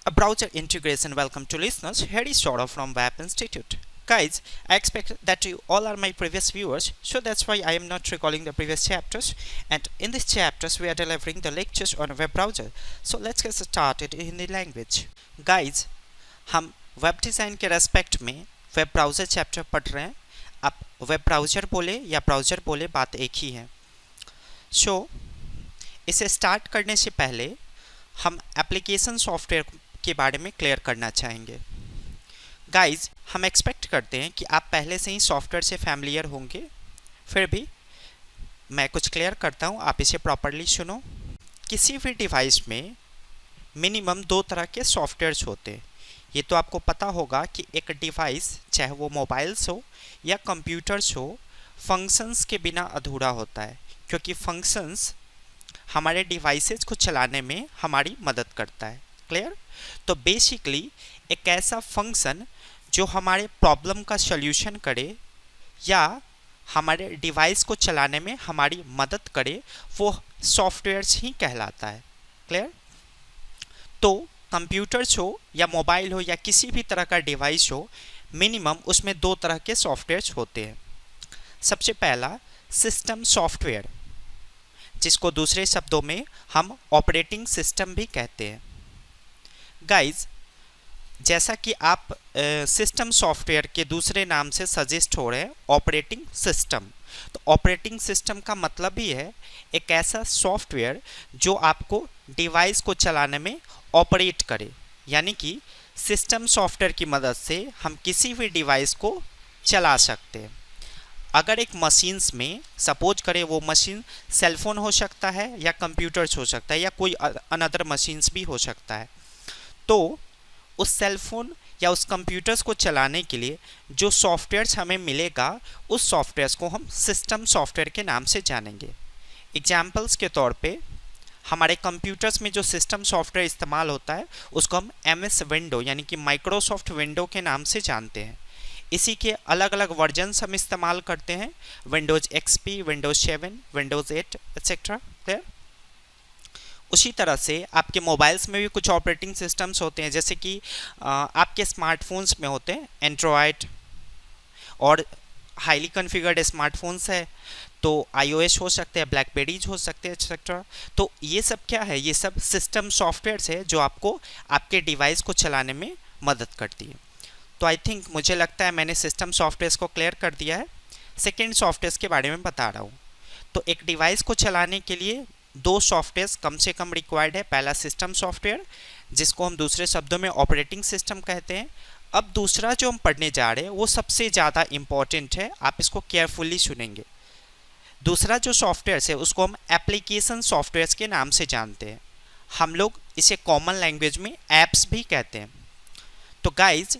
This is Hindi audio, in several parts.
A browser integration. Welcome to listeners. Here is Saurabh from Web Institute. Guys, I expect that you all are my previous viewers, so that's why I am not recalling the previous chapters. And in these chapters, we are delivering the lectures on a web browser. So let's get started in Hindi language. Guys, हम वेब डिज़ाइन के रेस्पेक्ट में वेब ब्राउज़र चैप्टर पढ़ रहे हैं. आप वेब ब्राउज़र बोले या ब्राउज़र बोले, बात एक ही है. इसे स्टार्ट करने से पहले हम एप्लीकेशन सॉफ्टवेयर के बारे में क्लियर करना चाहेंगे. गाइस, हम एक्सपेक्ट करते हैं कि आप पहले से ही सॉफ्टवेयर से फैमिलियर होंगे. फिर भी मैं कुछ क्लियर करता हूं, आप इसे प्रॉपरली सुनो. किसी भी डिवाइस में मिनिमम 2 तरह के सॉफ्टवेयर्स होते हैं. ये तो आपको पता होगा कि एक डिवाइस, चाहे वो मोबाइल्स हो या कंप्यूटर्स हो, फंक्शंस के बिना अधूरा होता है, क्योंकि फंक्शंस हमारे डिवाइसेस को चलाने में हमारी मदद करता है. क्लियर? तो बेसिकली एक ऐसा फंक्शन जो हमारे प्रॉब्लम का सॉल्यूशन करे या हमारे डिवाइस को चलाने में हमारी मदद करे, वो सॉफ्टवेयर्स ही कहलाता है. क्लियर? तो कंप्यूटर्स हो या मोबाइल हो या किसी भी तरह का डिवाइस हो, मिनिमम उसमें 2 तरह के सॉफ्टवेयर्स होते हैं. सबसे पहला सिस्टम सॉफ्टवेयर, जिसको दूसरे शब्दों में हम ऑपरेटिंग सिस्टम भी कहते हैं. गाइज, जैसा कि आप सिस्टम सॉफ्टवेयर के दूसरे नाम से सजेस्ट हो रहे हैं ऑपरेटिंग सिस्टम, तो ऑपरेटिंग सिस्टम का मतलब ही है एक ऐसा सॉफ्टवेयर जो आपको डिवाइस को चलाने में ऑपरेट करे. यानी कि सिस्टम सॉफ्टवेयर की मदद से हम किसी भी डिवाइस को चला सकते हैं. अगर एक मशीन्स में सपोज करें, वो मशीन सेलफोन हो सकता है या कंप्यूटर्स हो सकता है या कोई अनदर मशीन्स भी हो सकता है, तो उस सेलफोन या उस कंप्यूटर्स को चलाने के लिए जो सॉफ्टवेयर्स हमें मिलेगा, उस सॉफ्टवेयर्स को हम सिस्टम सॉफ्टवेयर के नाम से जानेंगे. एग्जाम्पल्स के तौर पे हमारे कंप्यूटर्स में जो सिस्टम सॉफ्टवेयर इस्तेमाल होता है उसको हम MS विंडो यानी कि माइक्रोसॉफ्ट विंडो के नाम से जानते हैं. इसी के अलग अलग वर्जन्स हम इस्तेमाल करते हैं, Windows XP, Windows 7, Windows 8 etcetera. Clear? उसी तरह से आपके मोबाइल्स में भी कुछ ऑपरेटिंग सिस्टम्स होते हैं, जैसे कि आपके स्मार्टफोन्स में होते हैं एंड्रॉयड, और हाईली कॉन्फ़िगर्ड स्मार्टफोन्स है तो iOS हो सकते हैं, ब्लैकबेरीज हो सकते हैं एक्सेट्रा. तो ये सब क्या है? ये सब सिस्टम सॉफ्टवेयर्स है जो आपको आपके डिवाइस को चलाने में मदद करती है. तो आई थिंक, मुझे लगता है मैंने सिस्टम सॉफ्टवेयर्स को क्लियर कर दिया है. सेकेंड सॉफ्टवेयर्स के बारे में बता रहा हूँ. तो एक डिवाइस को चलाने के लिए 2 सॉफ्टवेयर्स कम से कम रिक्वायर्ड है. पहला सिस्टम सॉफ्टवेयर, जिसको हम दूसरे शब्दों में ऑपरेटिंग सिस्टम कहते हैं. अब दूसरा जो हम पढ़ने जा रहे हैं वो सबसे ज़्यादा इम्पॉर्टेंट है, आप इसको केयरफुली सुनेंगे. दूसरा जो सॉफ्टवेयर है उसको हम एप्लीकेशन सॉफ्टवेयर्स के नाम से जानते हैं. हम लोग इसे कॉमन लैंग्वेज में ऐप्स भी कहते हैं. तो गाइज,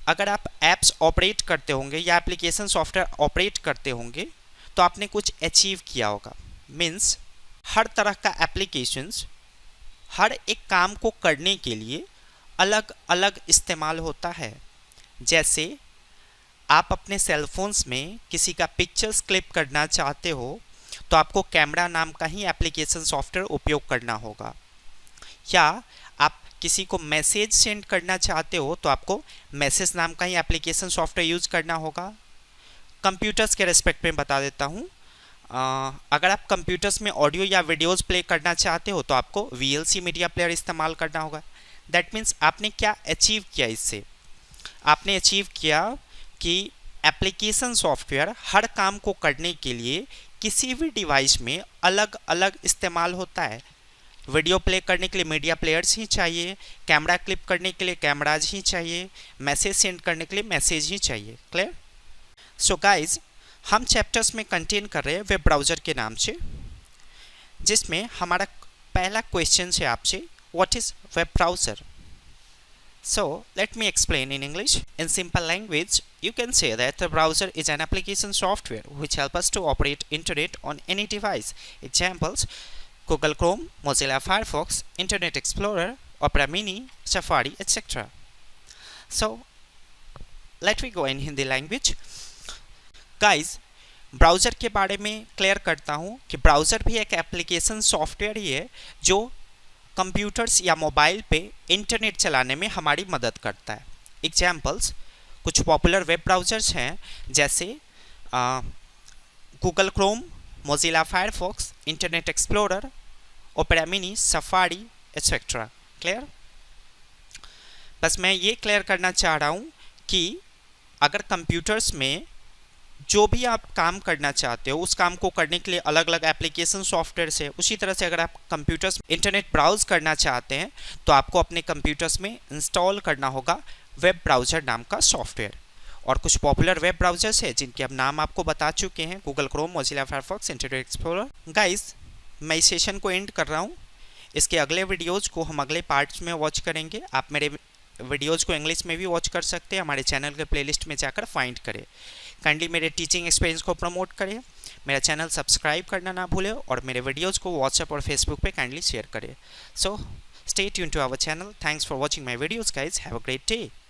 अगर आप ऐप्स ऑपरेट करते होंगे या एप्लीकेशन सॉफ्टवेयर ऑपरेट करते होंगे तो आपने कुछ अचीव किया होगा. मीन्स हर तरह का एप्लीकेशंस हर एक काम को करने के लिए अलग अलग इस्तेमाल होता है. जैसे आप अपने सेलफोन्स में किसी का पिक्चर्स क्लिप करना चाहते हो तो आपको कैमरा नाम का ही एप्लीकेशन सॉफ्टवेयर उपयोग करना होगा. या आप किसी को मैसेज सेंड करना चाहते हो तो आपको मैसेज नाम का ही एप्लीकेशन सॉफ्टवेयर यूज़ करना होगा. कंप्यूटर्स के रेस्पेक्ट में बता देता हूँ, अगर आप कंप्यूटर्स में ऑडियो या वीडियोज़ प्ले करना चाहते हो तो आपको VLC मीडिया प्लेयर इस्तेमाल करना होगा. दैट मीन्स आपने क्या अचीव किया इससे? आपने अचीव किया कि एप्लीकेशन सॉफ्टवेयर हर काम को करने के लिए किसी भी डिवाइस में अलग अलग इस्तेमाल होता है. वीडियो प्ले करने के लिए मीडिया प्लेयर्स ही चाहिए, कैमरा क्लिप करने के लिए कैमराज ही चाहिए, मैसेज सेंड करने के लिए मैसेज ही चाहिए. क्लियर? सो गाइज, हम चैप्टर्स में कंटेन कर रहे हैं वेब ब्राउज़र के नाम से, जिसमें हमारा पहला क्वेश्चन है आपसे, what is web browser? So, let me explain in English. In simple language, you can say that the browser is an application software which helps us to operate internet on any device. Examples: Google Chrome, Mozilla Firefox, Internet Explorer, Opera Mini, Safari, etc. So, let me go in Hindi language. Guys, browser के बारे में क्लियर करता हूँ कि ब्राउज़र भी एक एप्लीकेशन सॉफ्टवेयर ही है जो कंप्यूटर्स या मोबाइल पे इंटरनेट चलाने में हमारी मदद करता है। एग्जाम्पल्स, कुछ पॉपुलर वेब ब्राउज़र्स हैं जैसे Google Chrome, Mozilla Firefox, internet explorer, opera mini, safari etcetera. Clear? बस मैं ये क्लियर करना चाह रहा हूँ कि अगर कंप्यूटर्स में जो भी आप काम करना चाहते हो उस काम को करने के लिए अलग अलग एप्लीकेशन सॉफ्टवेयर है, उसी तरह से अगर आप कंप्यूटर्स में इंटरनेट ब्राउज करना चाहते हैं तो आपको अपने कंप्यूटर्स में इंस्टॉल करना होगा वेब ब्राउज़र नाम का सॉफ्टवेयर। और कुछ पॉपुलर वेब ब्राउज़र्स हैं जिनके अब नाम आपको बता चुके हैं, Google Chrome, Mozilla Firefox, internet explorer. Guys, मैं इस सेशन को एंड कर रहा हूँ। इसके अगले वीडियोज़ को हम अगले पार्ट्स में वॉच करेंगे। आप मेरे वीडियोज़ को इंग्लिश में भी वॉच कर सकते हैं, हमारे चैनल के प्लेलिस्ट में जाकर फाइंड करें। काइंडली मेरे टीचिंग एक्सपीरियंस को प्रमोट करें, मेरा चैनल सब्सक्राइब करना ना भूलें और मेरे वीडियोज़ को व्हाट्सएप और फेसबुक पे काइंडली शेयर करें। So stay tune to our channel. Thanks for watching my videos guys. Have a great day.